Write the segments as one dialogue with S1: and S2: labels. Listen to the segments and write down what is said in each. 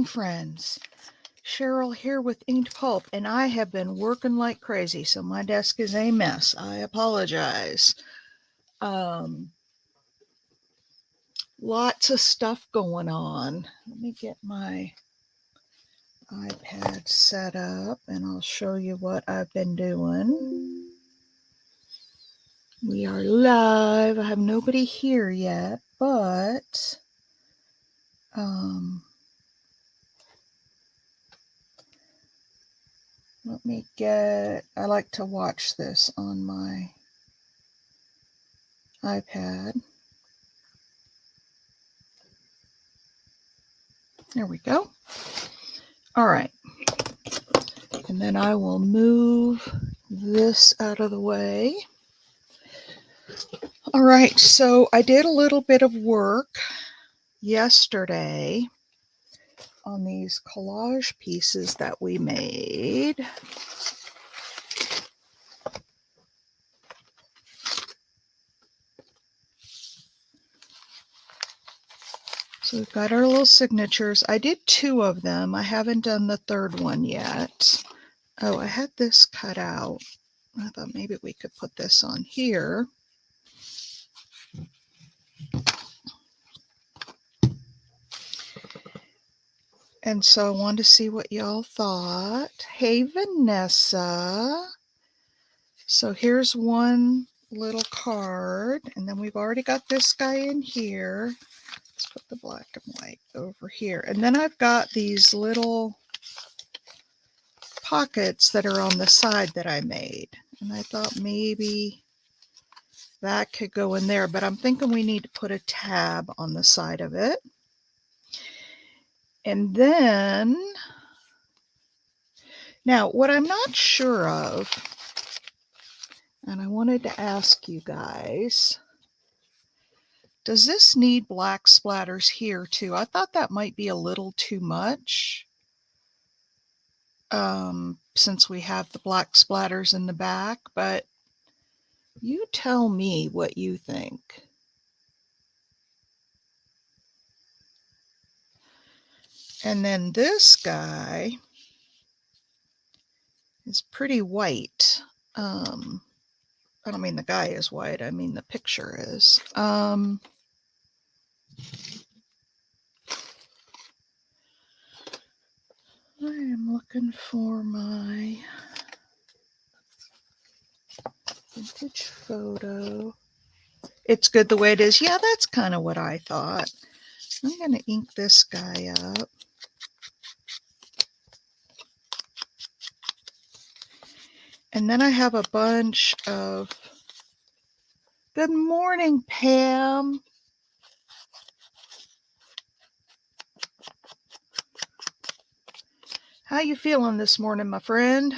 S1: Friends, Cheryl here with Inked Pulp, and I have been working like crazy, so my desk is a mess. I apologize. Lots of stuff going on. Let me get my iPad set up and I'll show you what I've been doing. We are live. I have nobody here yet, but let me get, I like to watch this on my iPad. There we go. All right. And then I will move this out of the way. All right, so I did a little bit of work yesterday on these collage pieces that we made. So we've got our little signatures. I did 2 of them. I haven't done the 3rd one yet. Oh, I had this cut out. I thought maybe we could put this on here. And so I wanted to see what y'all thought. Hey, Vanessa. So here's one little card, and then we've already got this guy in here. Let's put the black and white over here. And then I've got these little pockets that are on the side that I made. And I thought maybe that could go in there, but I'm thinking we need to put a tab on the side of it. And then, now what I'm not sure of, and I wanted to ask you guys, does this need black splatters here too? I thought that might be a little too much, since we have the black splatters in the back, but you tell me what you think. And then this guy is pretty white. I don't mean the guy is white, I mean the picture is. I am looking for my vintage photo. It's good the way it is. Yeah, that's kind of what I thought. I'm going to ink this guy up. And then I have a bunch of, good morning, Pam. How you feeling this morning, my friend?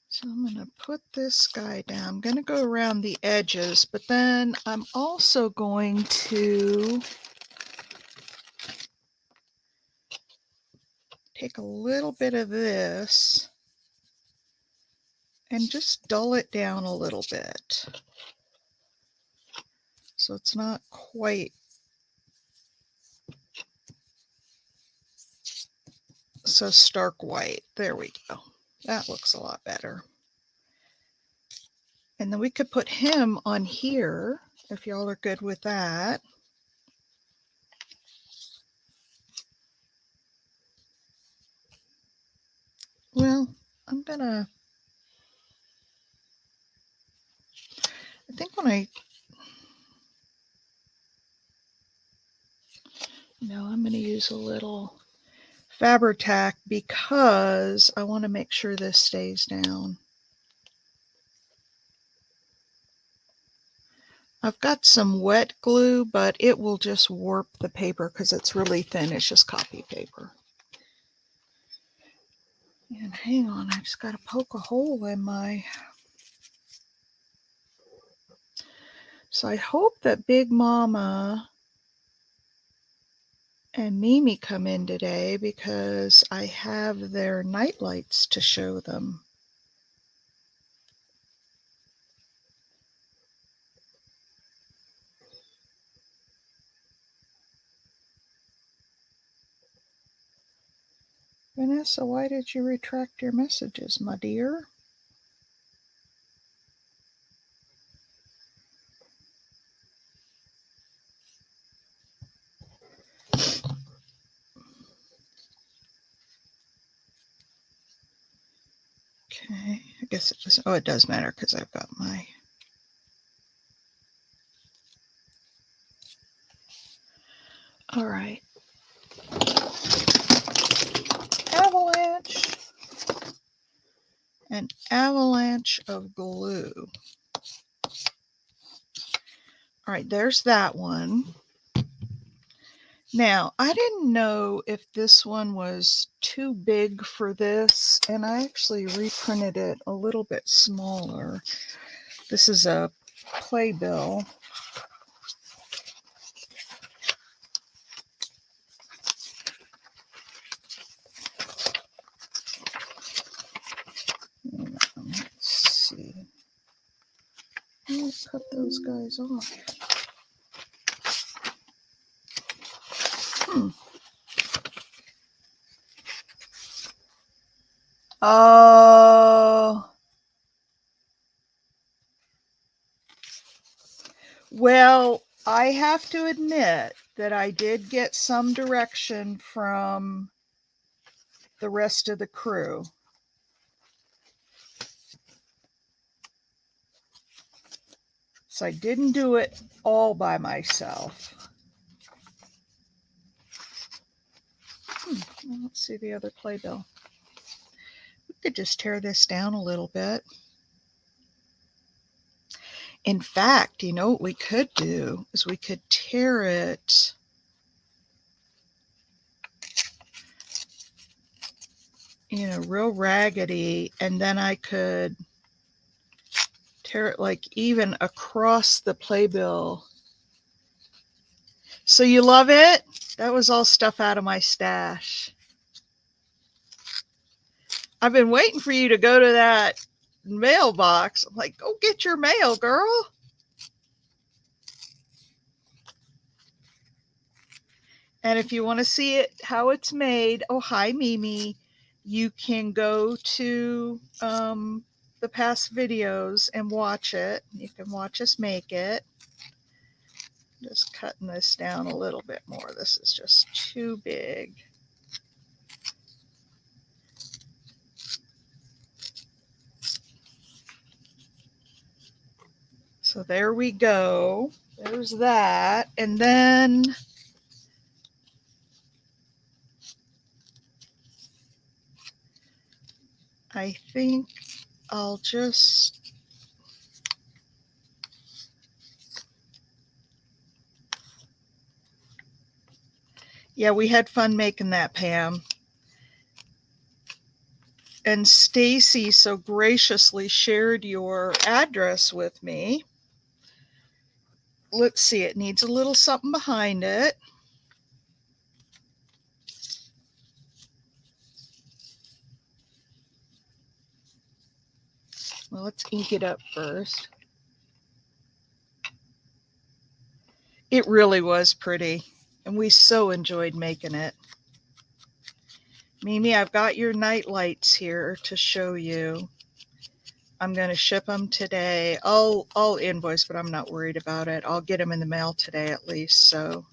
S1: So I'm going to put this guy down. I'm going to go around the edges, but then I'm also going to take a little bit of this and just dull it down a little bit. So it's not quite so stark white. There we go. That looks a lot better. And then we could put him on here if y'all are good with that. Well, I think when I'm going to use a little Fabri-Tac because I want to make sure this stays down. I've got some wet glue, but it will just warp the paper because it's really thin. It's just copy paper. And hang on, I just got to poke a hole in my... So I hope that Big Mama and Mimi come in today because I have their night lights to show them. Vanessa, why did you retract your messages, my dear? Okay, I guess it was, oh, it does matter because I've got my, all right. Avalanche. An avalanche of glue. All right, there's that one. Now, I didn't know if this one was too big for this, and I actually reprinted it a little bit smaller. This is a playbill. Let's see. Let's cut those guys off. Oh. Well, I have to admit that I did get some direction from the rest of the crew. So I didn't do it all by myself. Well, let's see the other playbill. We could just tear this down a little bit. In fact, you know what we could do is we could tear it real raggedy, and then I could tear it like even across the playbill. So you love it? That was all stuff out of my stash. I've been waiting for you to go to that mailbox. I'm like, go get your mail, girl. And if you want to see it, how it's made, oh, hi, Mimi, you can go to the past videos and watch it. You can watch us make it. Just cutting this down a little bit more. This is just too big. So there we go. There's that. And then I think I'll just, yeah, we had fun making that, Pam. And Stacy so graciously shared your address with me. Let's see, it needs a little something behind it. Well, let's ink it up first. It really was pretty, and we so enjoyed making it. Mimi, I've got your night lights here to show you. I'm going to ship them today. I'll invoice, but I'm not worried about it. I'll get them in the mail today at least, so.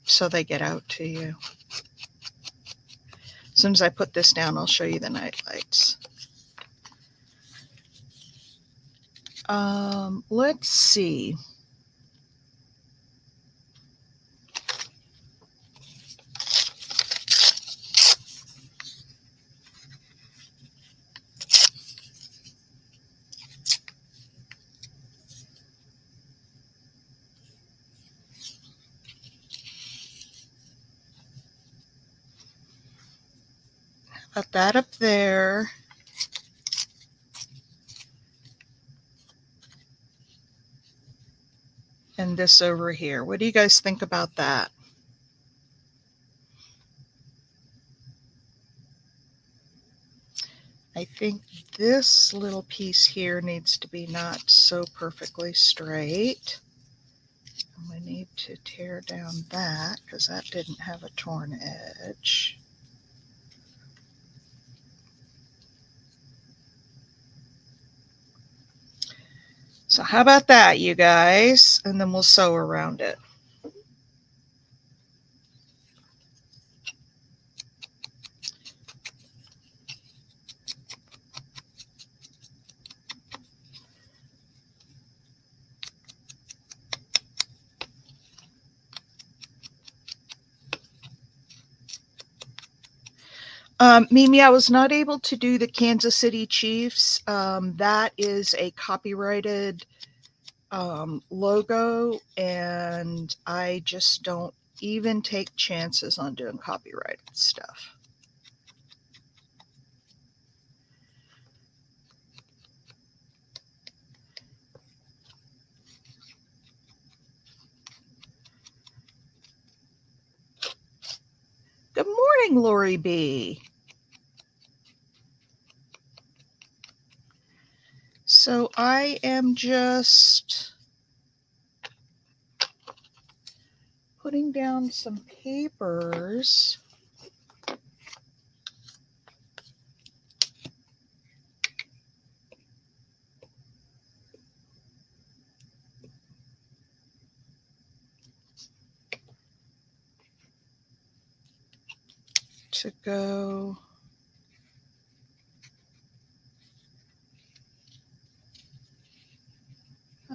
S1: So they get out to you. As soon as I put this down, I'll show you the night lights. Let's see. Got that up there. And this over here. What do you guys think about that? I think this little piece here needs to be not so perfectly straight. And we need to tear down that because that didn't have a torn edge. So how about that, you guys? And then we'll sew around it. Mimi, I was not able to do the Kansas City Chiefs. That is a copyrighted logo, and I just don't even take chances on doing copyrighted stuff. Good morning, Lori B. So I am just putting down some papers. To go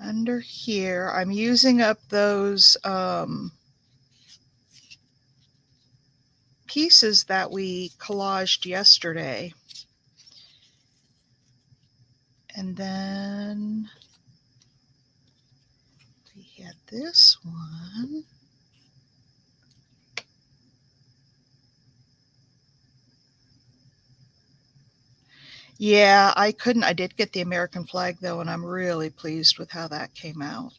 S1: under here. I'm using up those pieces that we collaged yesterday. And then we had this one. Yeah, I couldn't. I did get the American flag though, and I'm really pleased with how that came out.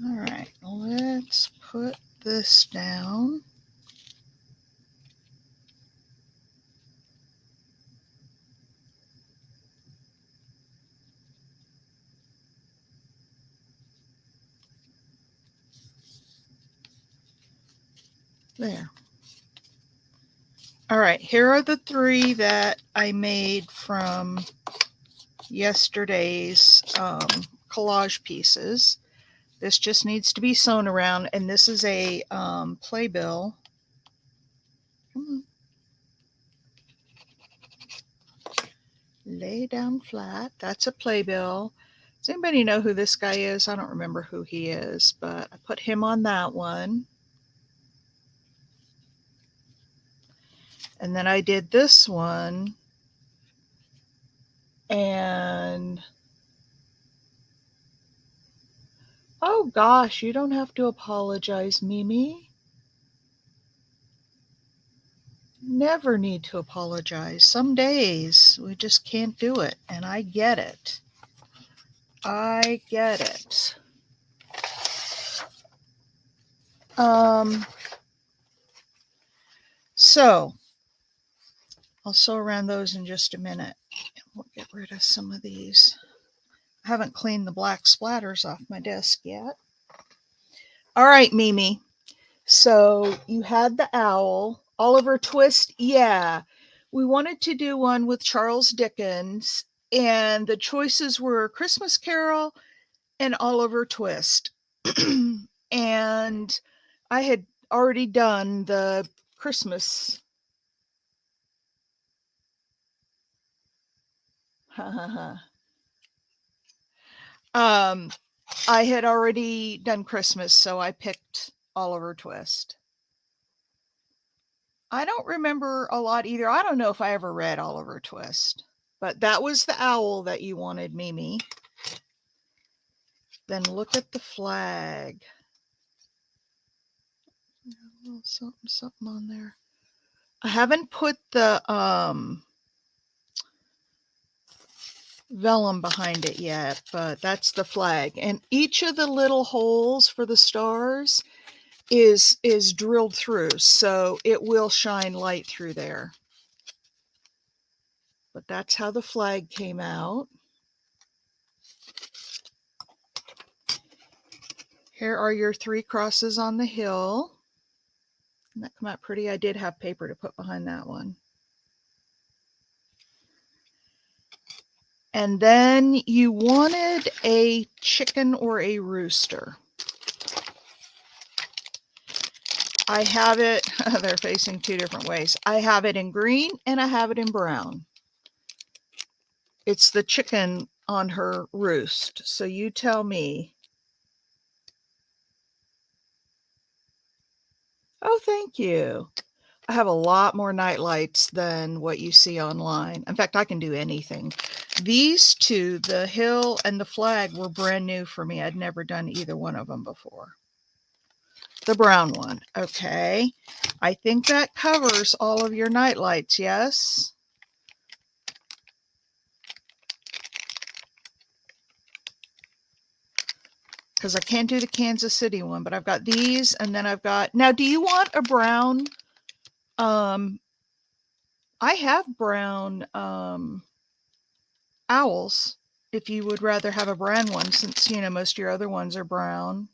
S1: All right, let's put this down. There. All right, here are the three that I made from yesterday's collage pieces. This just needs to be sewn around, and this is a playbill. Come on. Lay down flat. That's a playbill. Does anybody know who this guy is? I don't remember who he is, but I put him on that one. And then I did this one. And oh gosh, you don't have to apologize, Mimi. Never need to apologize. Some days we just can't do it, and I get it. I get it. So I'll sew around those in just a minute. We'll get rid of some of these. I haven't cleaned the black splatters off my desk yet. All right, Mimi. So you had the owl. Oliver Twist, yeah. We wanted to do one with Charles Dickens, and the choices were Christmas Carol and Oliver Twist. And I had already done the Christmas. I had already done Christmas, so I picked Oliver Twist. I don't remember a lot either. I don't know if I ever read Oliver Twist, but that was the owl that you wanted, Mimi. Then look at the flag. A little something, something on there. I haven't put the vellum behind it yet, but that's the flag. And each of the little holes for the stars is drilled through, so it will shine light through there. But that's how the flag came out. Here are your 3 crosses on the hill. Didn't that come out pretty? I did have paper to put behind that one. And then you wanted a chicken or a rooster. I have it, they're facing 2 different ways. I have it in green and I have it in brown. It's the chicken on her roost. So you tell me. Oh, thank you. I have a lot more night lights than what you see online. In fact, I can do anything. These 2, the hill and the flag, were brand new for me. I'd never done either one of them before. The brown one. Okay. I think that covers all of your night lights, yes? Because I can't do the Kansas City one, but I've got these, and then I've got, now do you want a brown? I have brown owls, if you would rather have a brown one, since, you know, most of your other ones are brown.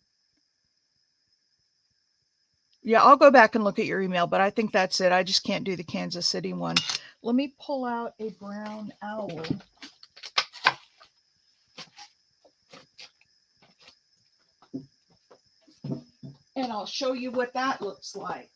S1: Yeah, I'll go back and look at your email, but I think that's it. I just can't do the Kansas City one. Let me pull out a brown owl. And I'll show you what that looks like.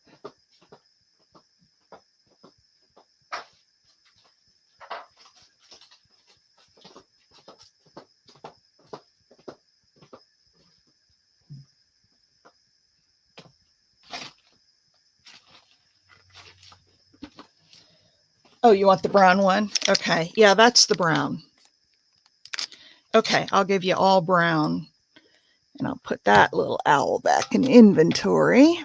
S1: Oh, you want the brown one? Okay. Yeah, that's the brown. Okay, I'll give you all brown. And I'll put that little owl back in inventory.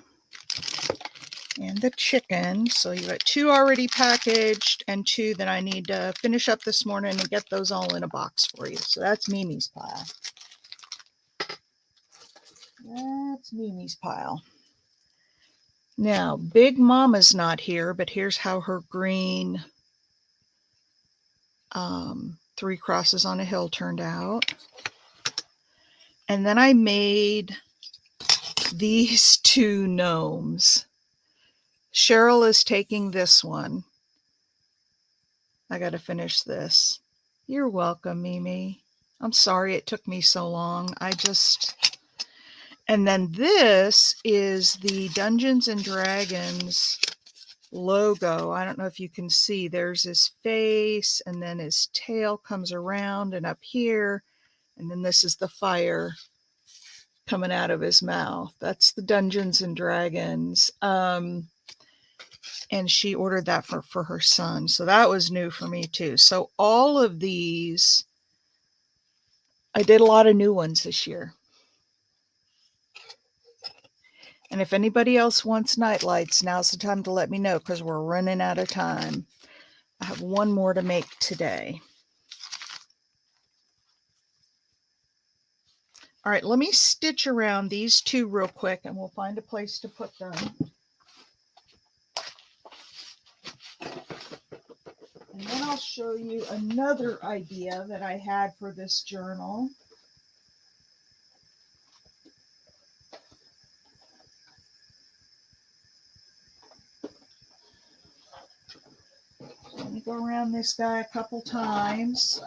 S1: And the chicken. So you got 2 already packaged and 2 that I need to finish up this morning and get those all in a box for you. So that's Mimi's pile. That's Mimi's pile. Now, Big Mama's not here, but here's how her green 3 crosses on a hill turned out. And then I made these 2 gnomes. Cheryl is taking this one. I got to finish this. You're welcome, Mimi. I'm sorry it took me so long. And then this is the Dungeons and Dragons logo. I don't know if you can see. There's his face, and then his tail comes around and up here. And then this is the fire coming out of his mouth. That's the Dungeons and Dragons. And she ordered that for her son. So that was new for me too. So all of these, I did a lot of new ones this year. And if anybody else wants night lights, now's the time to let me know, because we're running out of time. I have 1 more to make today. All right, let me stitch around these 2 real quick, and we'll find a place to put them. And then I'll show you another idea that I had for this journal. Let me go around this guy a couple times.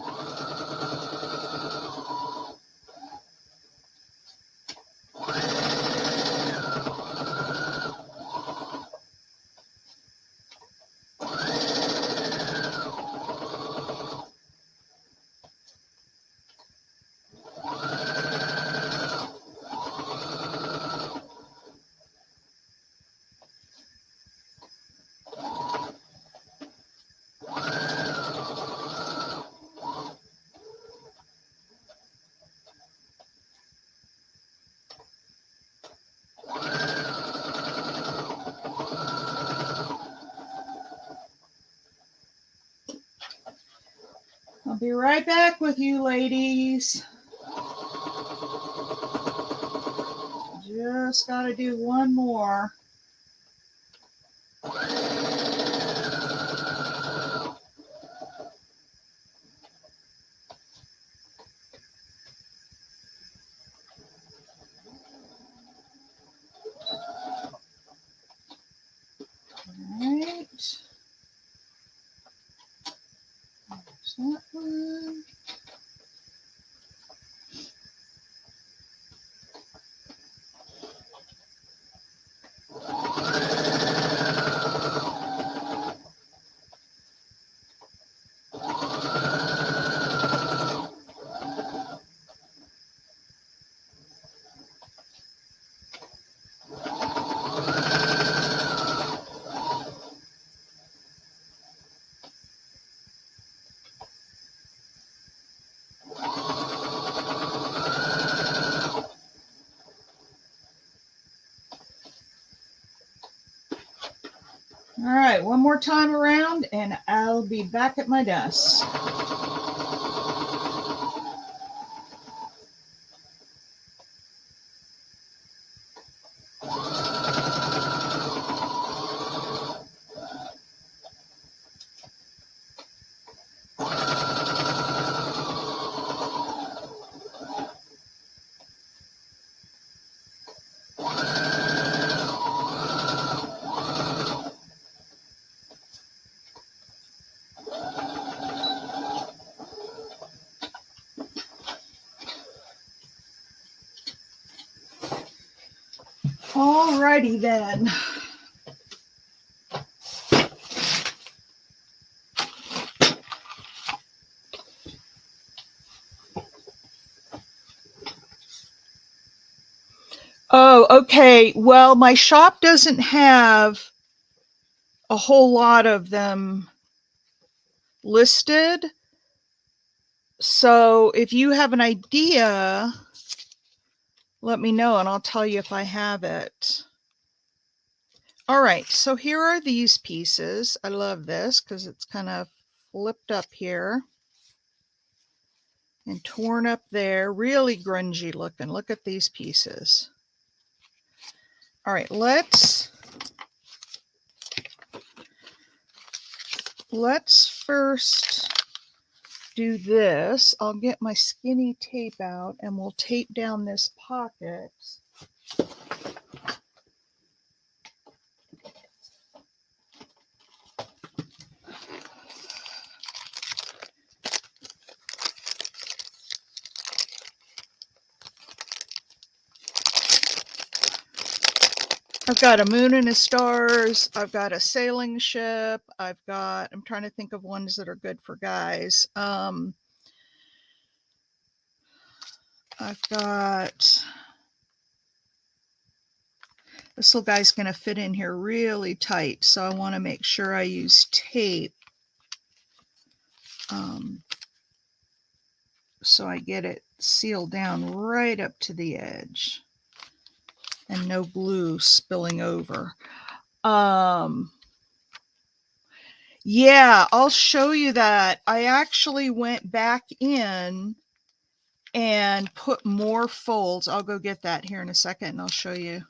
S1: right back with you, ladies. Just got to do one more. Right. There's that one. All right, one more time around and I'll be back at my desk. Alrighty then. Oh, okay. Well, my shop doesn't have a whole lot of them listed. So if you have an idea, let me know and I'll tell you if I have it. All right, so here are these pieces. I love this because it's kind of flipped up here and torn up there. Really grungy looking. Look at these pieces. All right, let's first do this. I'll get my skinny tape out and we'll tape down this pocket. I've got a moon and a stars. I've got a sailing ship. I'm trying to think of ones that are good for guys. I've got, this little guy's going to fit in here really tight. So I want to make sure I use tape. So I get it sealed down right up to the edge and no glue spilling over. Yeah, I'll show you that. I actually went back in and put more folds. I'll go get that here in a second and I'll show you.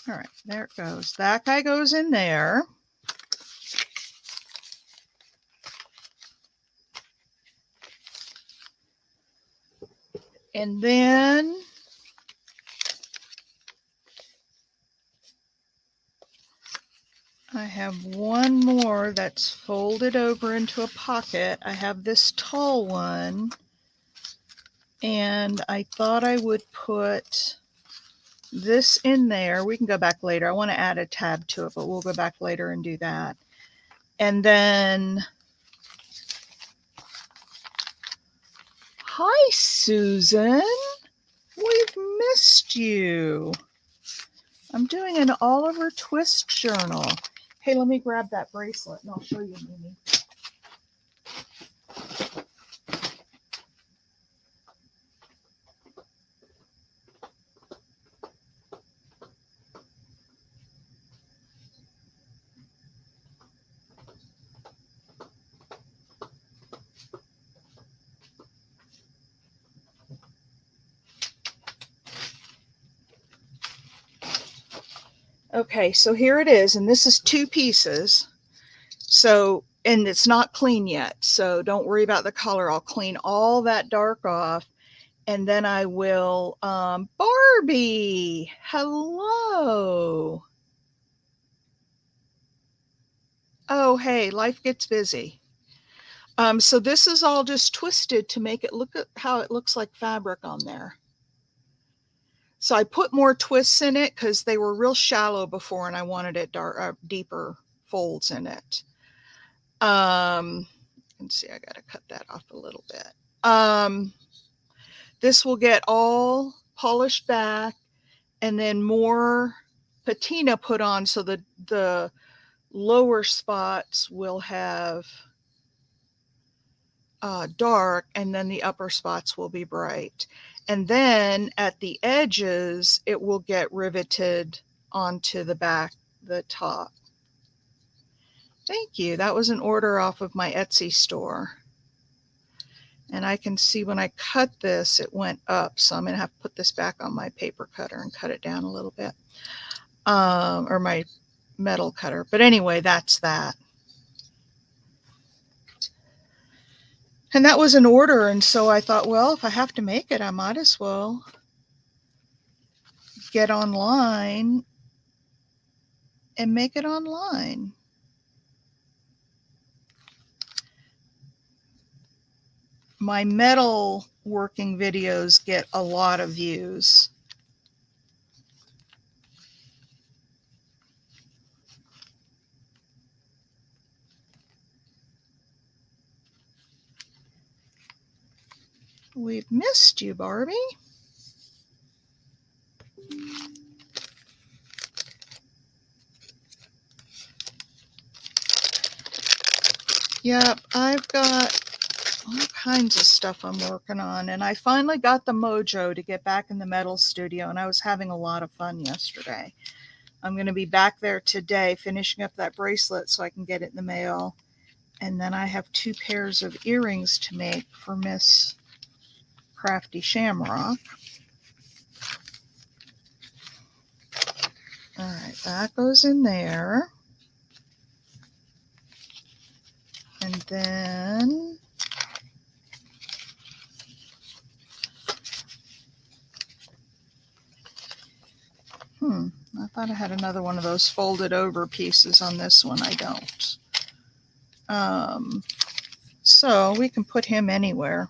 S1: All right, there it goes. That guy goes in there. And then I have one more that's folded over into a pocket. I have this tall one and I thought I would put this in there. We can go back later. I want to add a tab to it, but we'll go back later and do that. And then, hi, Susan. We've missed you. I'm doing an Oliver Twist journal. Hey, let me grab that bracelet and I'll show you, Mimi. Okay, so here it is, and this is 2 pieces. So, and it's not clean yet, so don't worry about the color. I'll clean all that dark off, and then I will, Barbie, hello. Oh, hey, life gets busy. So this is all just twisted to make it look at how it looks like fabric on there. So I put more twists in it because they were real shallow before, and I wanted it deeper folds in it. Let's see, I got to cut that off a little bit. This will get all polished back, and then more patina put on, so the lower spots will have dark, and then the upper spots will be bright. And then at the edges, it will get riveted onto the back, the top. Thank you. That was an order off of my Etsy store. And I can see when I cut this, it went up. So I'm going to have to put this back on my paper cutter and cut it down a little bit. Or my metal cutter. But anyway, that's that. And that was an order. And so I thought, well, if I have to make it, I might as well get online and make it online. My metal working videos get a lot of views. We've missed you, Barbie. Yep, I've got all kinds of stuff I'm working on, and I finally got the mojo to get back in the metal studio, and I was having a lot of fun yesterday. I'm going to be back there today finishing up that bracelet so I can get it in the mail. And then I have 2 pairs of earrings to make for Miss Crafty Shamrock. All right, that goes in there. And then I thought I had another one of those folded over pieces on this one. I don't. So we can put him anywhere.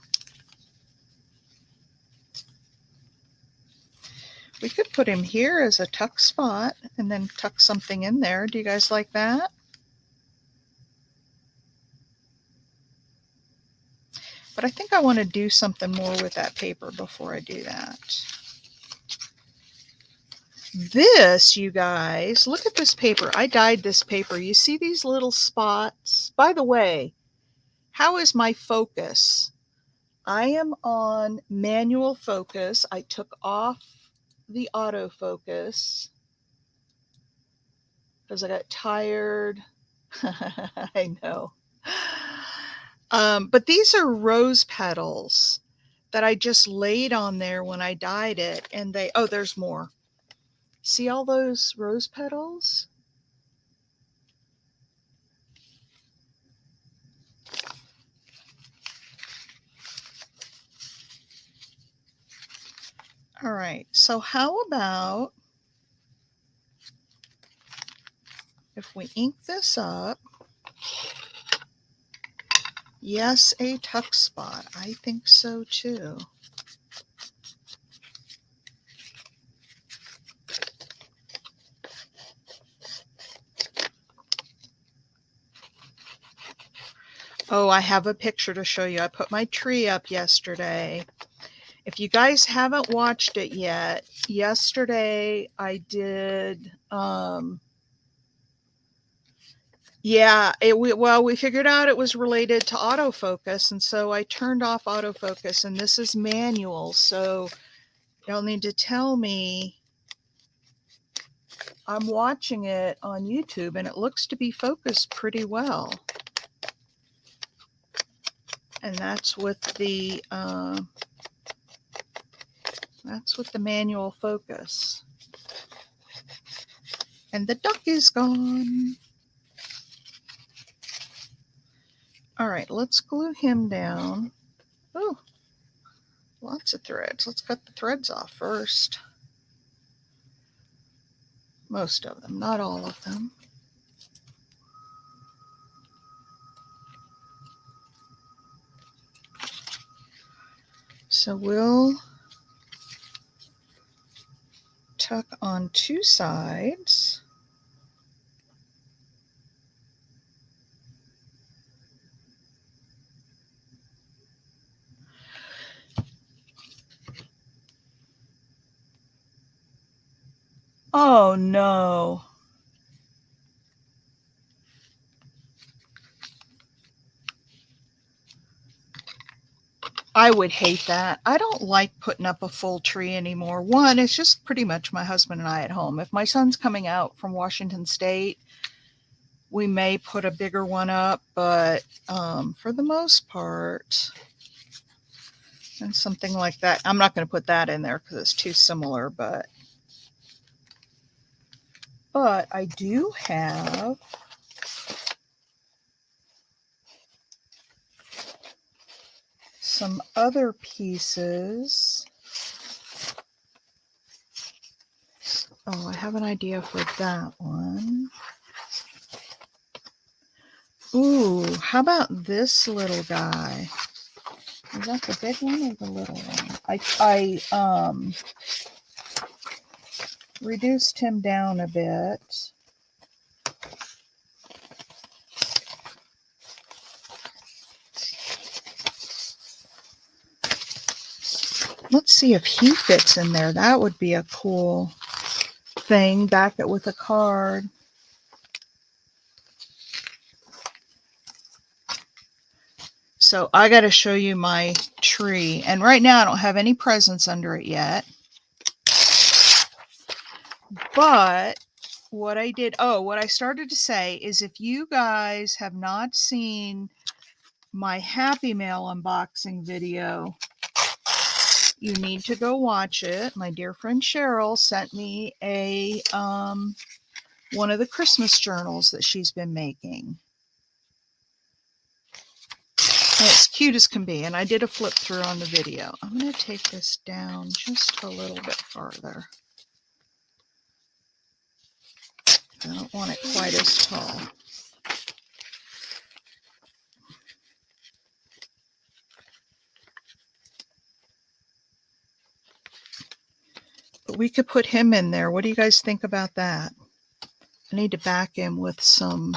S1: We could put him here as a tuck spot and then tuck something in there. Do you guys like that? But I think I want to do something more with that paper before I do that. This, you guys, look at this paper. I dyed this paper. You see these little spots? By the way, how is my focus? I am on manual focus. I took off the autofocus because I got tired. I know. But these are rose petals that I just laid on there when I dyed it. And they, oh, there's more. See all those rose petals? All right, so how about if we ink this up? Yes, a tuck spot. I think so too. Oh, I have a picture to show you. I put my tree up yesterday. If you guys haven't watched it yet, yesterday I did, we figured out it was related to autofocus, and so I turned off autofocus, and this is manual, so y'all need to tell me. I'm watching it on YouTube, and it looks to be focused pretty well. And that's with the manual focus. And the duck is gone. All right, let's glue him down. Oh, lots of threads. Let's cut the threads off first. Most of them, not all of them. So we'll tuck on 2 sides. Oh no. I would hate that. I don't like putting up a full tree anymore. One, it's just pretty much my husband and I at home. If my son's coming out from Washington State, we may put a bigger one up, but for the most part, and something like that, I'm not going to put that in there because it's too similar, but I do have some other pieces. Oh, I have an idea for that one. Ooh, how about this little guy? Is that the big one or the little one? I reduced him down a bit. Let's see if he fits in there. That would be a cool thing. Back it with a card. So I got to show you my tree. And right now I don't have any presents under it yet. But what I did, what I started to say is if you guys have not seen my Happy Mail unboxing video, you need to go watch it. My dear friend Cheryl sent me a one of the Christmas journals that she's been making. And it's cute as can be, and I did a flip through on the video. I'm going to take this down just a little bit farther. I don't want it quite as tall. But we could put him in there. What do you guys think about that? I need to back him with some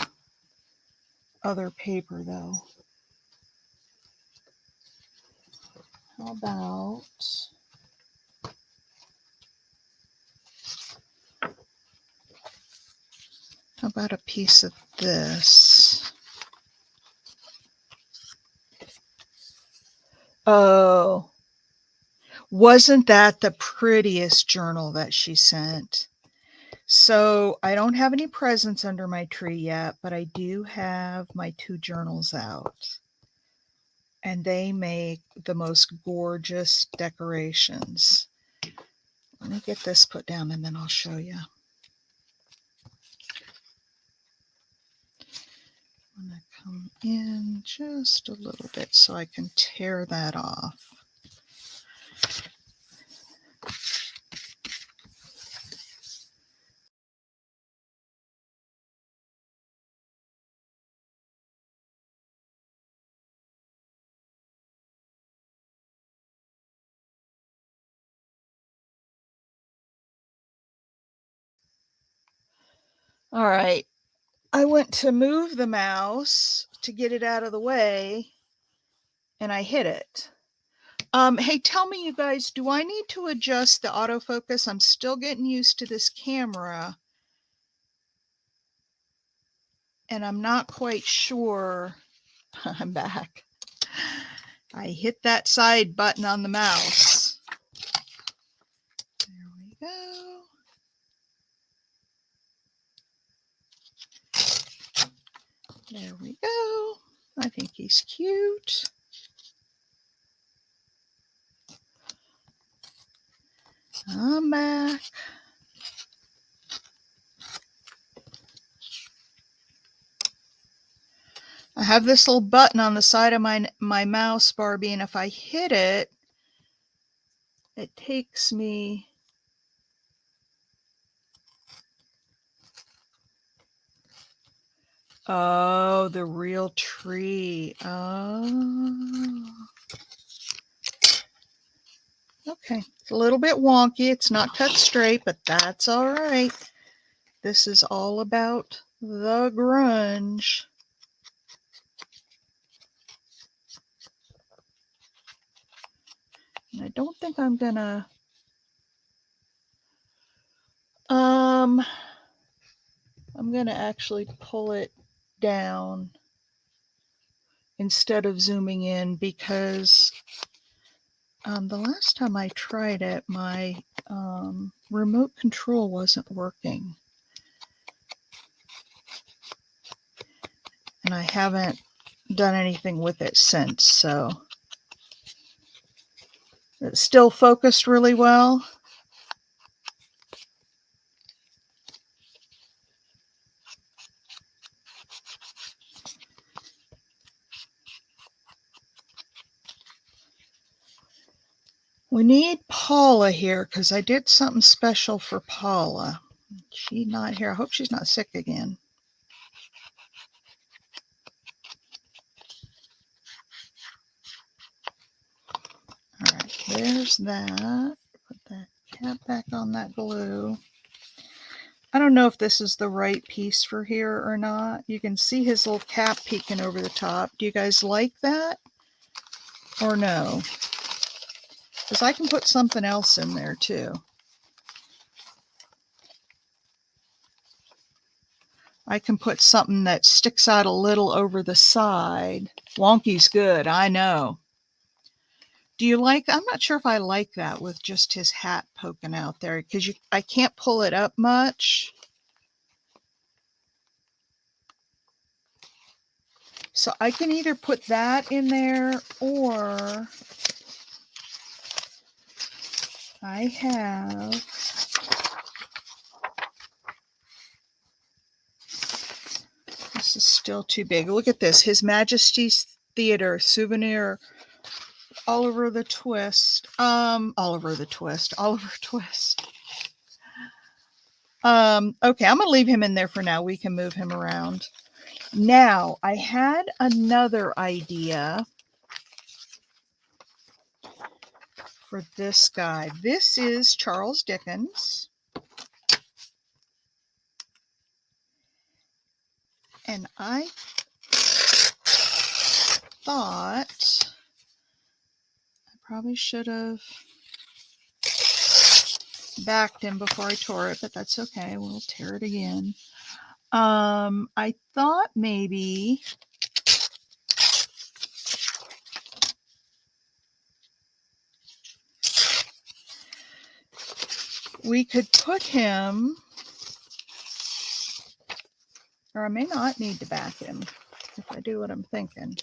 S1: other paper though. How about a piece of this? Oh, wasn't that the prettiest journal that she sent? So I don't have any presents under my tree yet, but I do have my 2 journals out. And they make the most gorgeous decorations. Let me get this put down and then I'll show you. I'm going to come in just a little bit so I can tear that off. All right. I went to move the mouse to get it out of the way and I hit it. Hey, tell me, you guys, do I need to adjust the autofocus? I'm still getting used to this camera. And I'm not quite sure. I'm back. I hit that side button on the mouse. There we go. There we go. I think he's cute. I'm back. I have this little button on the side of my mouse, Barbie, and if I hit it, it takes me. Oh, the real tree. Oh. Okay, it's a little bit wonky. It's not cut straight, but that's all right. This is all about the grunge. And I don't think I'm gonna I'm gonna actually pull it down instead of zooming in because the last time I tried it, my remote control wasn't working. And I haven't done anything with it since, so it's still focused really well. We need Paula here because I did something special for Paula. She's not here. I hope she's not sick again. All right, there's that. Put that cap back on that glue. I don't know if this is the right piece for here or not. You can see his little cap peeking over the top. Do you guys like that or no? Because I can put something else in there too. I can put something that sticks out a little over the side. Wonky's good, I know. Do you like, I'm not sure if I like that with just his hat poking out there because I can't pull it up much. So I can either put that in there or I have this is still too big. Look at this. His Majesty's Theater souvenir Oliver Twist. Oliver Twist. Okay, I'm gonna leave him in there for now. We can move him around. Now, I had another idea for this guy. This is Charles Dickens. And I thought I probably should have backed him before I tore it, but that's okay. We'll tear it again. I thought maybe we could put him, or I may not need to back him if I do what I'm thinking.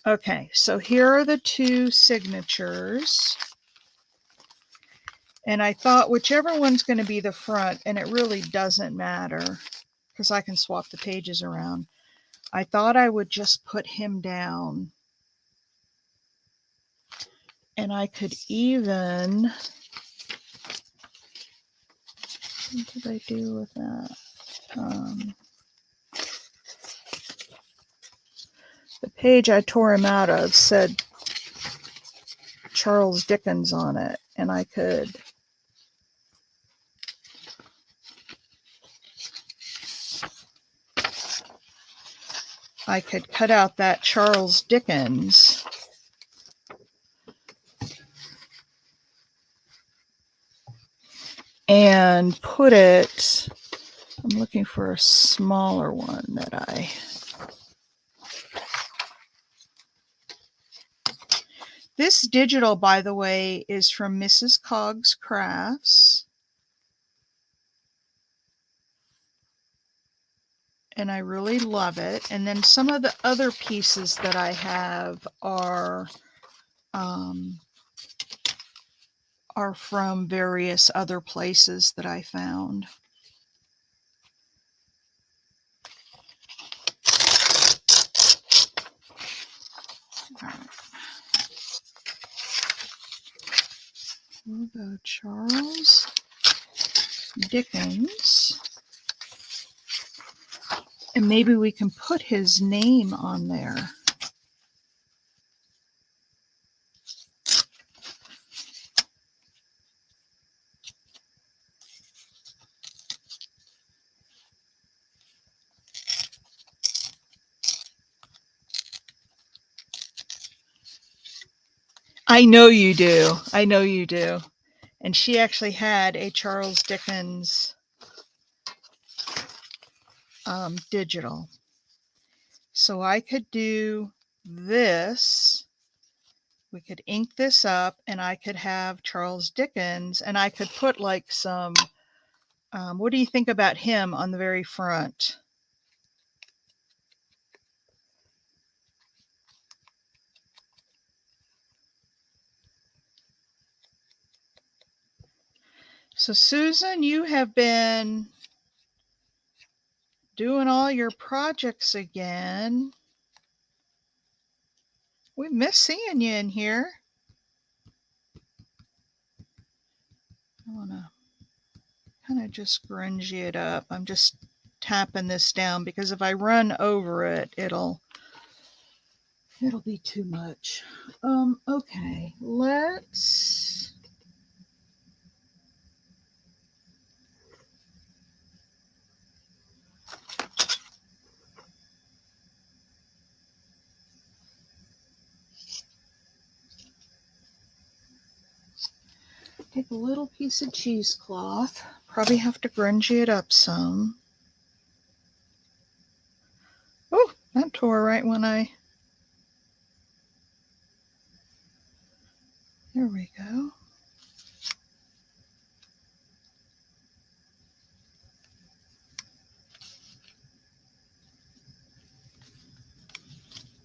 S1: Okay, so here are the two signatures. And I thought whichever one's going to be the front, and it really doesn't matter because I can swap the pages around. I thought I would just put him down. And I could even, what did I do with that? The page I tore him out of said Charles Dickens on it, and I could cut out that Charles Dickens and put it, I'm looking for a smaller one that This digital, by the way, is from Mrs. Coggs Crafts. And I really love it. And then some of the other pieces that I have are from various other places that I found. All right. We'll go Charles Dickens. And maybe we can put his name on there. I know you do. I know you do. And she actually had a Charles Dickens digital. So I could do this. We could ink this up and I could have Charles Dickens and I could put like some, what do you think about him on the very front? So Susan, you have been doing all your projects again. We miss seeing you in here. I want to kind of just grungy it up. I'm just tapping this down because if I run over it, it'll be too much. Okay, let's take a little piece of cheesecloth. Probably have to grungy it up some. Oh, that tore right when I... There we go.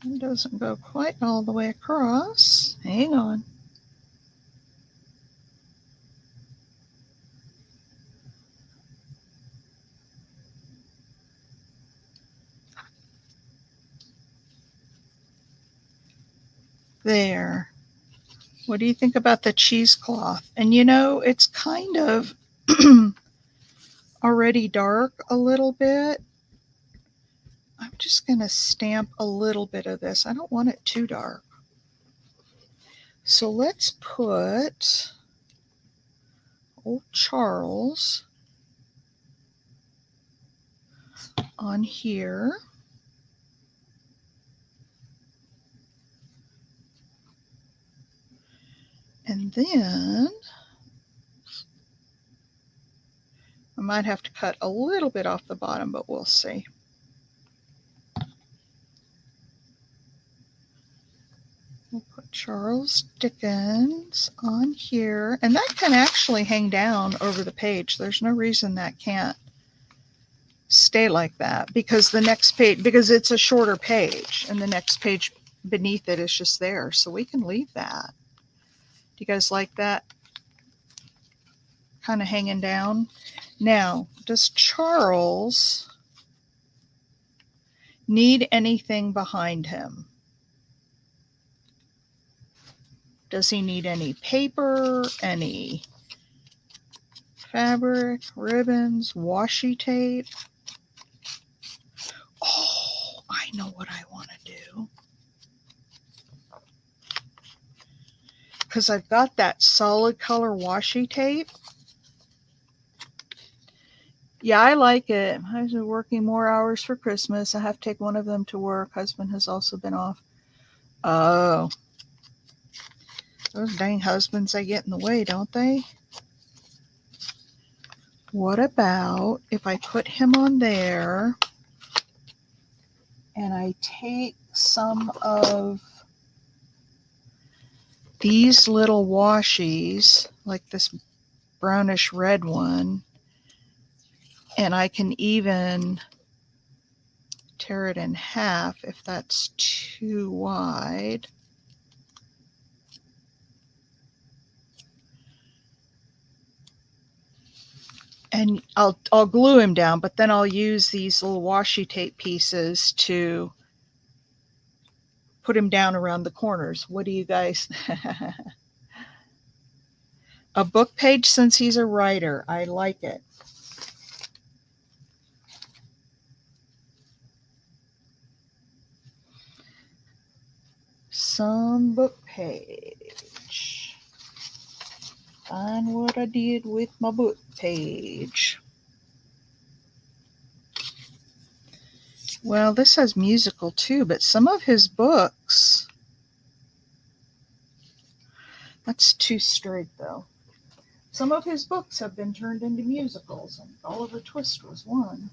S1: It doesn't go quite all the way across. Hang on. There. What do you think about the cheesecloth? And you know, it's kind of already dark a little bit. I'm just going to stamp a little bit of this. I don't want it too dark. So let's put old Charles on here. And then I might have to cut a little bit off the bottom, but we'll see. We'll put Charles Dickens on here. And that can actually hang down over the page. There's no reason that can't stay like that because the next page, because it's a shorter page and the next page beneath it is just there. So we can leave that. Do you guys like that? Kind of hanging down. Now, does Charles need anything behind him? Does he need any paper, any fabric, ribbons, washi tape? Oh, I know what I want to do. Because I've got that solid color washi tape. Yeah, I like it. I've been working more hours for Christmas. I have to take one of them to work. Husband has also been off. Oh, those dang husbands, they get in the way, don't they? What about if I put him on there and I take some of these little washies, like this brownish red one, and I can even tear it in half if that's too wide. And I'll glue him down, but then I'll use these little washi tape pieces to put him down around the corners. What do you guys? A book page since he's a writer. I like it. Some book page. Find what I did with my book page. Well, this has musical too, but some of his books. That's too straight though. Some of his books have been turned into musicals, and Oliver Twist was one.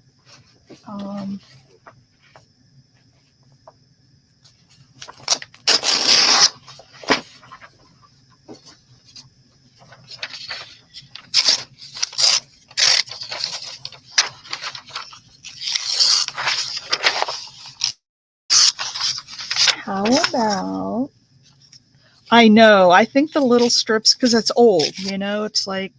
S1: How about, I know, I think the little strips, because it's old, you know, it's like,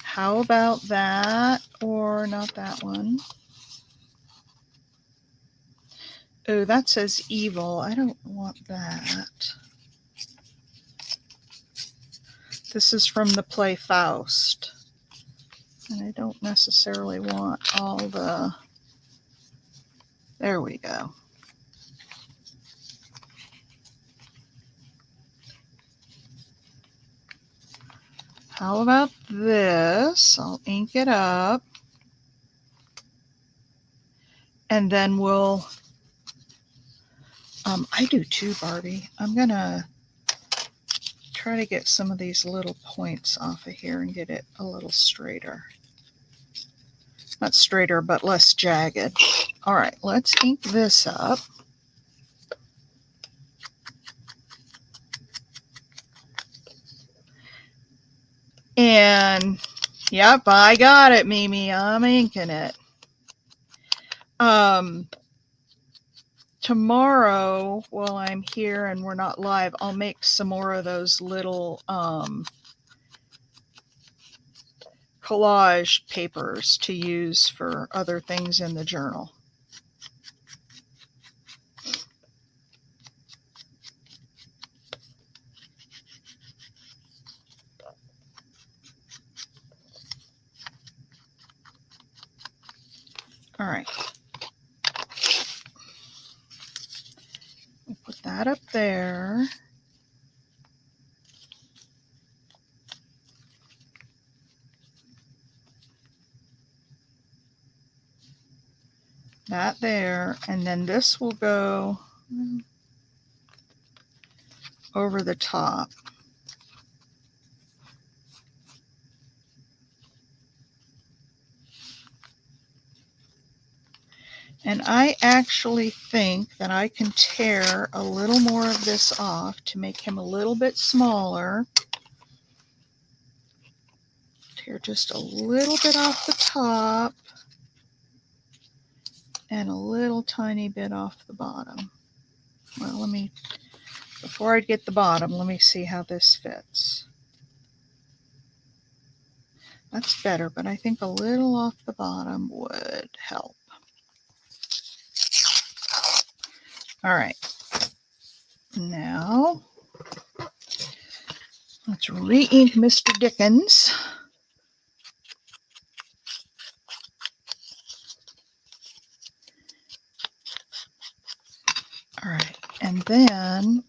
S1: how about that, or not that one? Oh, that says evil. I don't want that. This is from the play Faust. And I don't necessarily want all the, there we go. How about this? I'll ink it up. And then we'll, I do too, Barbie. I'm going to try to get some of these little points off of here and get it a little straighter. Not straighter, but less jagged. All right, let's ink this up. And yep, I got it, Mimi. I'm inking it. Tomorrow, while I'm here and we're not live, I'll make some more of those little collage papers to use for other things in the journal. All right. We'll put that up there. That there, and then this will go over the top. And I actually think that I can tear a little more of this off to make him a little bit smaller. Tear just a little bit off the top and a little tiny bit off the bottom. Well, let me, before I get the bottom, let me see how this fits. That's better, but I think a little off the bottom would help. All right. Now, let's re-ink Mr. Dickens. All right, and then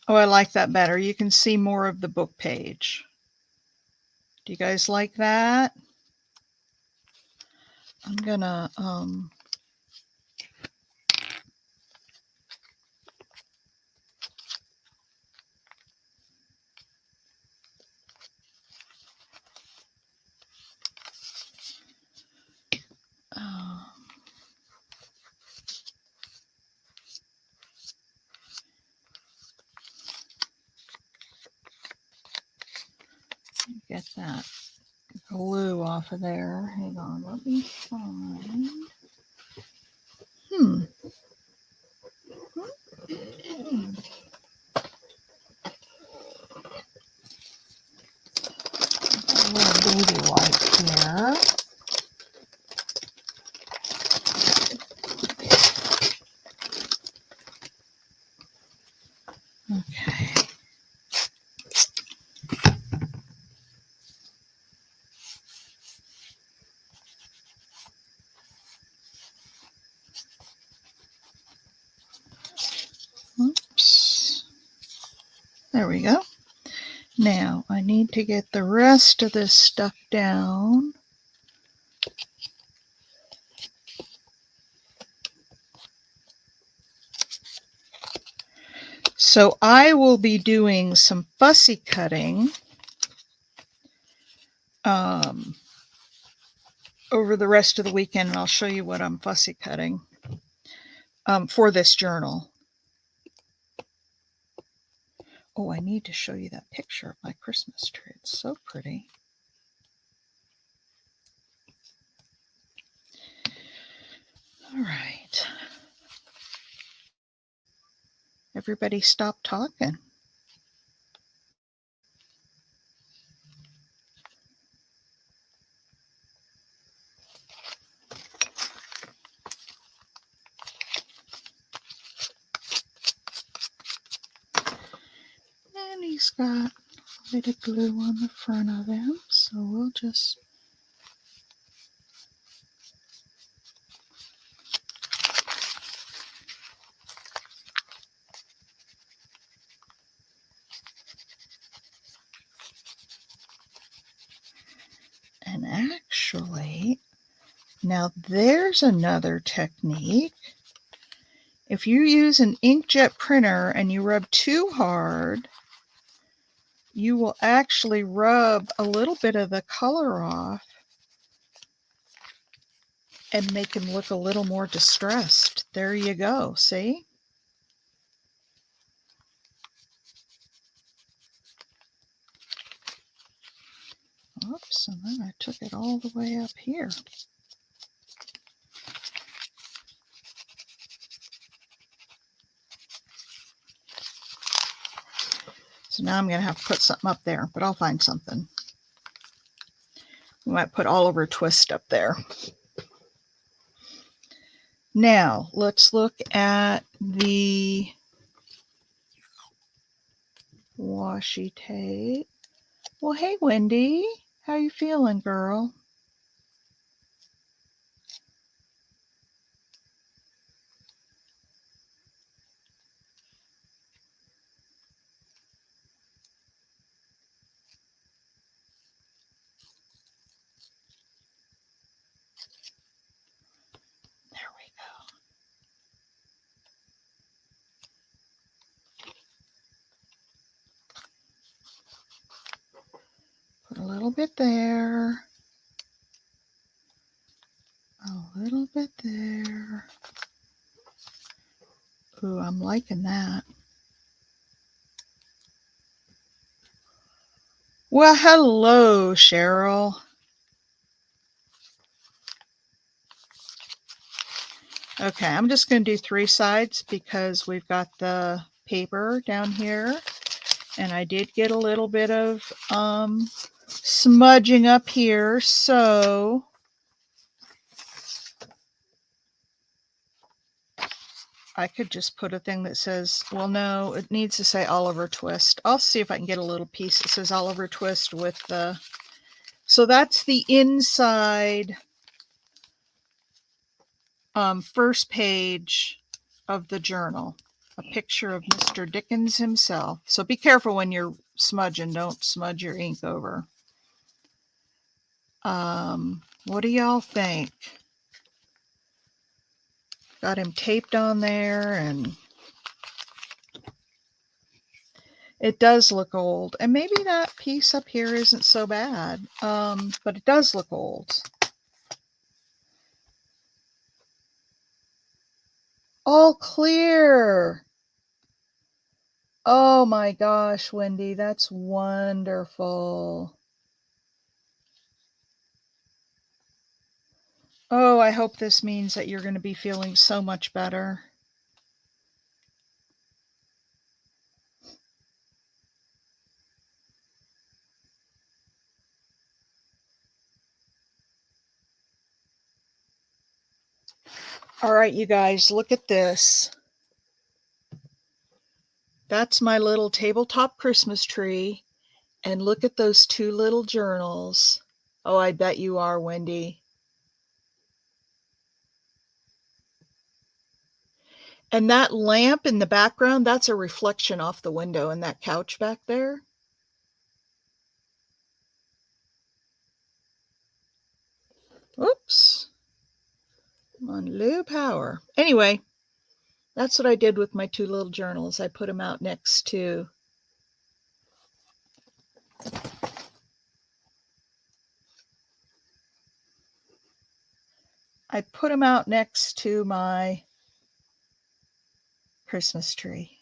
S1: oh, I like that better. You can see more of the book page. Do you guys like that? I'm gonna get that glue off of there. Hang on, let me find. Okay. Oops. There we go. Now I need to get the rest of this stuff down. So I will be doing some fussy cutting over the rest of the weekend, and I'll show you what I'm fussy cutting for this journal. Oh, I need to show you that picture of my Christmas tree. It's so pretty. All right. Everybody stop talking. And he's got a bit of glue on the front of him, so we'll just and actually, now there's another technique. If you use an inkjet printer and you rub too hard, you will actually rub a little bit of the color off and make him look a little more distressed. There you go, see? Oops, and then I took it all the way up here. So now I'm going to have to put something up there, but I'll find something. We might put Oliver Twist up there. Now, let's look at the washi tape. Well, hey, Wendy. How you feeling, girl? There we go. Put a little bit there. A little bit there. Ooh, I'm liking that. Well, hello, Cheryl. Okay, I'm just going to do 3 sides because we've got the paper down here. And I did get a little bit of smudging up here, so I could just put a thing that says, well, no, it needs to say Oliver Twist. I'll see if I can get a little piece that says Oliver Twist with the, so that's the inside first page of the journal, a picture of Mr. Dickens himself. So be careful when you're smudging, don't smudge your ink over. What do y'all think? Got him taped on there, and it does look old. And maybe that piece up here isn't so bad, but it does look old. All clear. Oh my gosh, Wendy, that's wonderful. Oh, I hope this means that you're going to be feeling so much better. All right, you guys, look at this. That's my little tabletop Christmas tree. And look at those two little journals. Oh, I bet you are, Wendy. And that lamp in the background, that's a reflection off the window in that couch back there. Oops. I'm on low power. Anyway, that's what I did with my two little journals. I put them out next to my Christmas tree.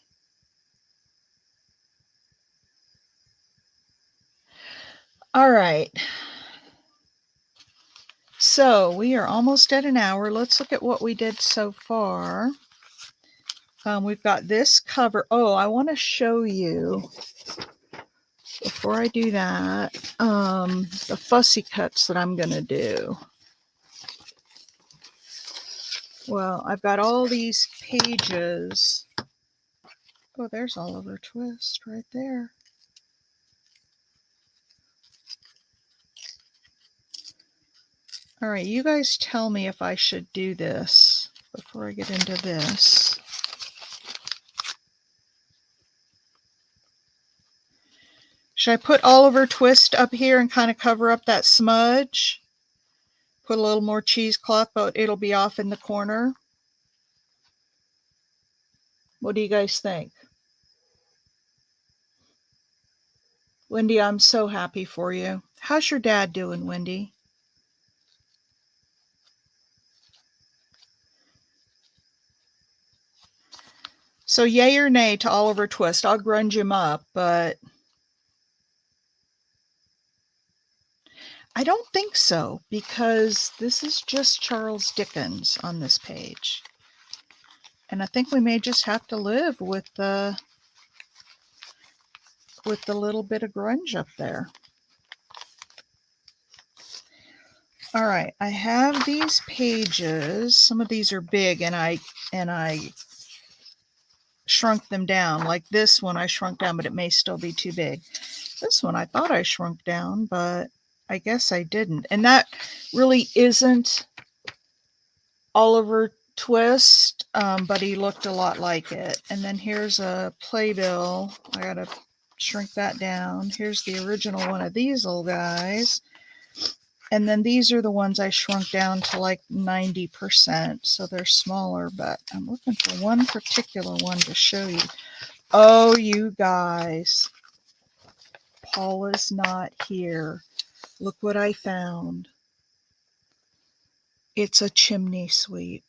S1: All right. So we are almost at an hour. Let's look at what we did so far. We've got this cover. Oh, I want to show you, before I do that, the fussy cuts that I'm going to do. Well, I've got all these pages. Oh, there's Oliver Twist right there. All right, you guys tell me if I should do this before I get into this. Should I put Oliver Twist up here and kind of cover up that smudge? Put a little more cheesecloth, but it'll be off in the corner. What do you guys think? Wendy, I'm so happy for you. How's your dad doing, Wendy? So yay or nay to Oliver Twist? I'll grunge him up, but I don't think so, because this is just Charles Dickens on this page. And I think we may just have to live with the little bit of grunge up there. All right, I have these pages. Some of these are big, and I shrunk them down. Like this one I shrunk down, but it may still be too big. This one I thought I shrunk down, but I guess I didn't. And that really isn't Oliver Twist, but he looked a lot like it. And then here's a playbill. I gotta shrink that down. Here's the original one of these little guys. And then these are the ones I shrunk down to like 90%, so they're smaller, but I'm looking for one particular one to show you. Oh, you guys, Paula's not here. Look what I found. It's a chimney sweep.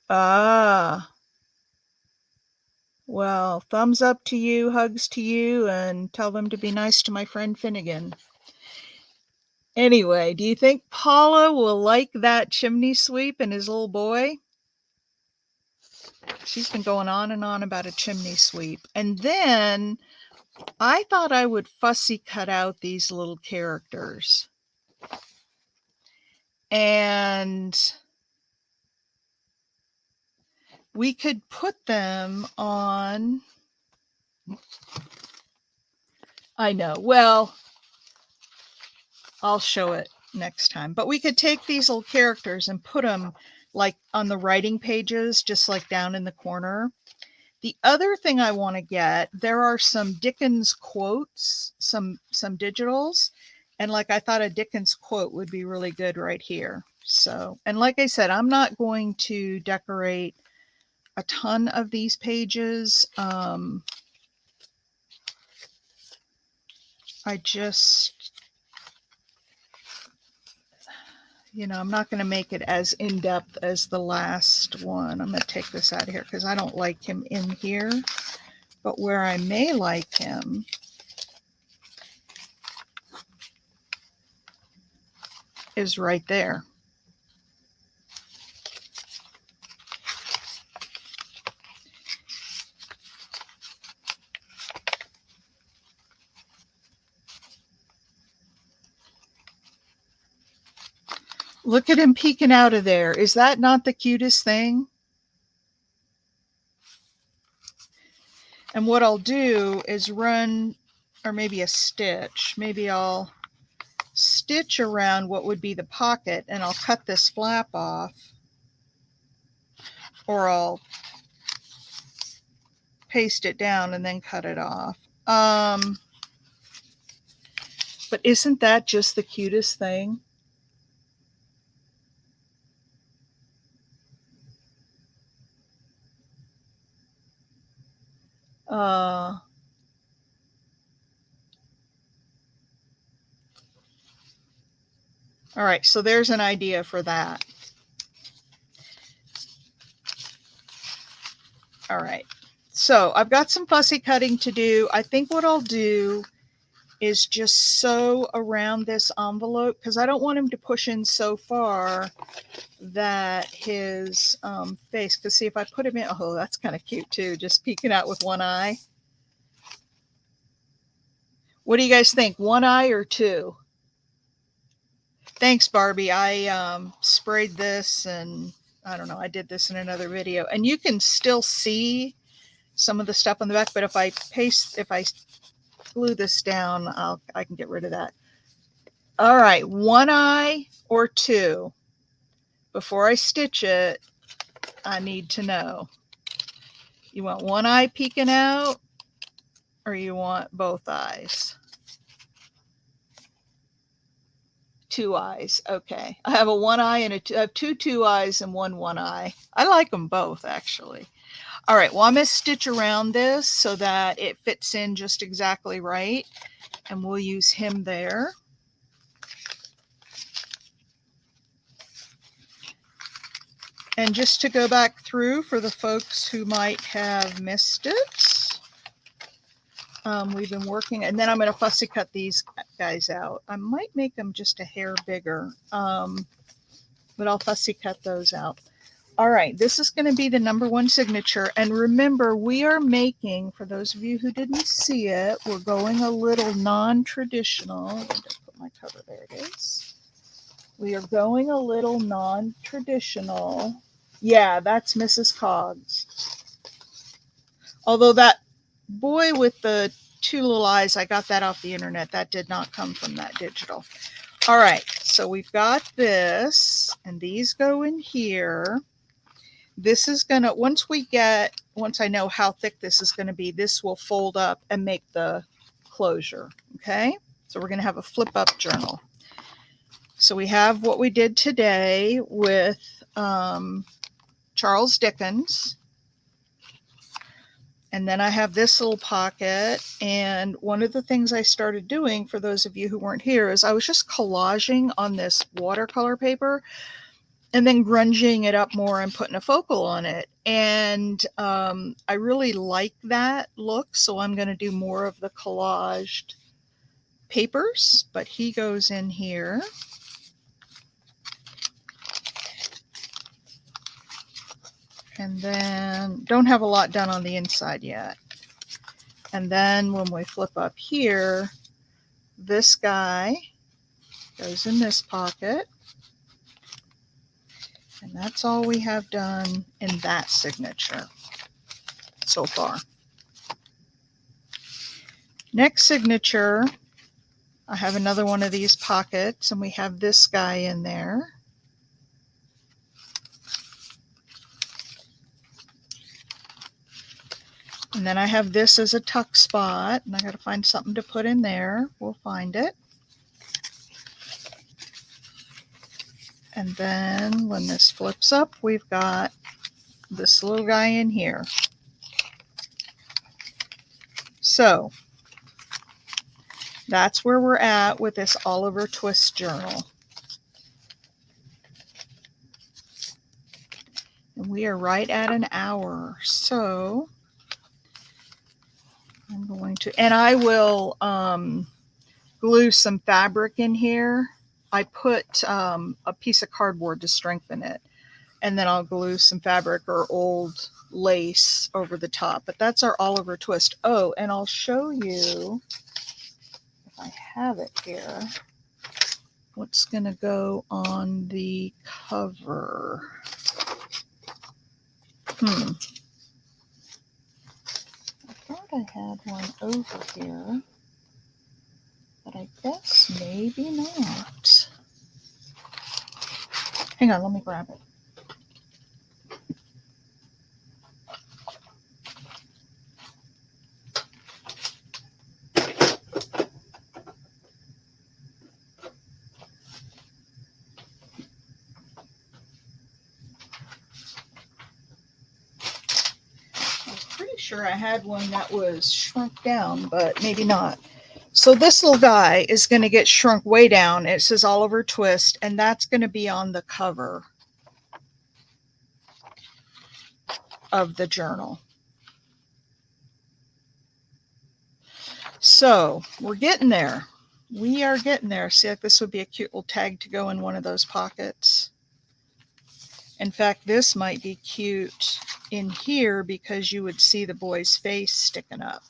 S1: Ah. Well, thumbs up to you, hugs to you, and tell them to be nice to my friend Finnegan. Anyway, do you think Paula will like that chimney sweep and his little boy? She's been going on and on about a chimney sweep. And then I thought I would fussy cut out these little characters. And we could put them on. I know. Well, I'll show it next time. But we could take these little characters and put them like on the writing pages, just like down in the corner. The other thing I want to get, there are some Dickens quotes, some digitals, and like I thought a Dickens quote would be really good right here. So, and like I said, I'm not going to decorate a ton of these pages. I just, I'm not going to make it as in-depth as the last one. I'm going to take this out of here because I don't like him in here. But where I may like him is right there. Look at him peeking out of there. Is that not the cutest thing? And what I'll do is run, or maybe a stitch. Maybe I'll stitch around what would be the pocket, and I'll cut this flap off, or I'll paste it down and then cut it off. But isn't that just the cutest thing? All right, so there's an idea for that. All right, so I've got some fussy cutting to do. I think what I'll do is just sew around this envelope, because I don't want him to push in so far that his face, because see, if I put him in, oh, that's kind of cute too, just peeking out with one eye. What do you guys think, one eye or two? Thanks, Barbie. I sprayed this, and I don't know, I did this in another video, and you can still see some of the stuff on the back, but if I glue this down, I can get rid of that. All right, one eye or two. Before I stitch it, I need to know. You want one eye peeking out, or you want both eyes? Two eyes. Okay. I have a one eye and I have two eyes and one eye. I like them both, actually. All right. Well, I'm going to stitch around this so that it fits in just exactly right. And we'll use him there. And just to go back through for the folks who might have missed it, we've been working, and then I'm going to fussy cut these guys out. I might make them just a hair bigger, but I'll fussy cut those out. All right, this is going to be the #1 signature. And remember, we are making, for those of you who didn't see it, we're going a little non-traditional. I'm going to put my cover, there it is. We are going a little non-traditional. Yeah, that's Mrs. Coggs. Although that boy with the two little eyes, I got that off the internet. That did not come from that digital. All right, so we've got this, and these go in here. This is gonna, once I know how thick this is gonna be, this will fold up and make the closure, okay? So we're gonna have a flip up journal. So we have what we did today with Charles Dickens. And then I have this little pocket. And one of the things I started doing, for those of you who weren't here, is I was just collaging on this watercolor paper and then grunging it up more and putting a focal on it. And I really like that look. So I'm going to do more of the collaged papers, but he goes in here. And then don't have a lot done on the inside yet. And then when we flip up here, this guy goes in this pocket. And that's all we have done in that signature so far. Next signature, I have another one of these pockets, and we have this guy in there. And then I have this as a tuck spot, and I got to find something to put in there. We'll find it. And then when this flips up, we've got this little guy in here. So that's where we're at with this Oliver Twist journal. And we are right at an hour. So I'm going to, and I will glue some fabric in here. I put a piece of cardboard to strengthen it, and then I'll glue some fabric or old lace over the top. But that's our Oliver Twist. Oh, and I'll show you, if I have it here, what's going to go on the cover. I thought I had one over here, but I guess maybe not. Hang on, let me grab it. Pretty sure I had one that was shrunk down, but maybe not. So this little guy is going to get shrunk way down. It says Oliver Twist, and that's going to be on the cover of the journal. So we're getting there. We are getting there. See, like this would be a cute little tag to go in one of those pockets. In fact, this might be cute in here because you would see the boy's face sticking up.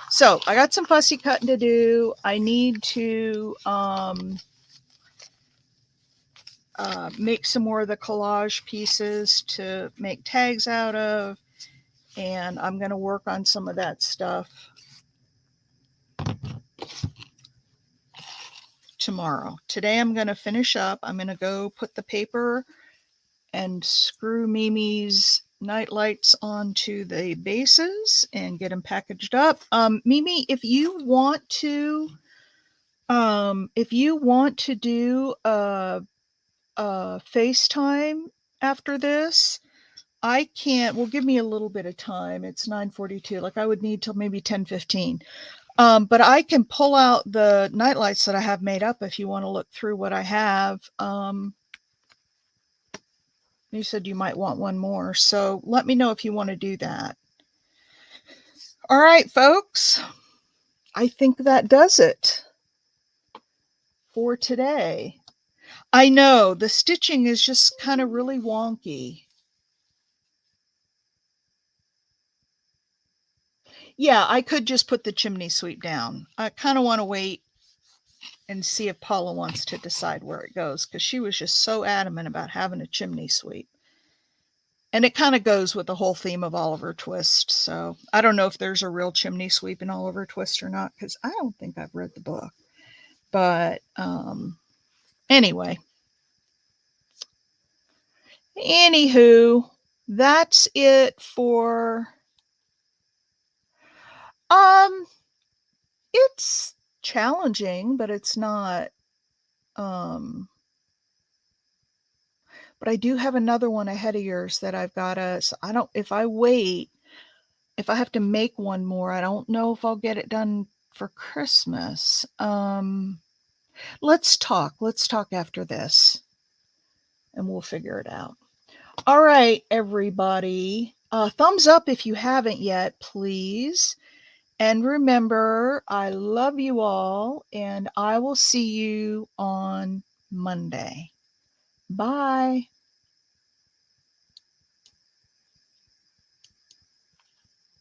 S1: So I got some fussy cutting to do. I need to make some more of the collage pieces to make tags out of. And I'm going to work on some of that stuff tomorrow. Today I'm going to finish up. I'm going to go put the paper and screw Mimi's night lights onto the bases and get them packaged up. Mimi, if you want to do a FaceTime after this, I can't. Well, give me a little bit of time. It's 9:42. Like I would need till maybe 10:15. But I can pull out the night lights that I have made up if you want to look through what I have. You said you might want one more, so let me know if you want to do that. All right, folks. I think that does it for today. I know the stitching is just kind of really wonky. Yeah, I could just put the chimney sweep down. I kind of want to wait and see if Paula wants to decide where it goes because she was just so adamant about having a chimney sweep. And it kind of goes with the whole theme of Oliver Twist. So I don't know if there's a real chimney sweep in Oliver Twist or not because I don't think I've read the book. But anyway. Anywho, that's it for it's challenging, but it's not but I do have another one ahead of yours that I've got to, so I don't, if I wait, if I have to make one more, I don't know if I'll get it done for Christmas. Let's talk after this and we'll figure it out. All right, everybody. Thumbs up if you haven't yet, please. And remember, I love you all, and I will see you on Monday. Bye.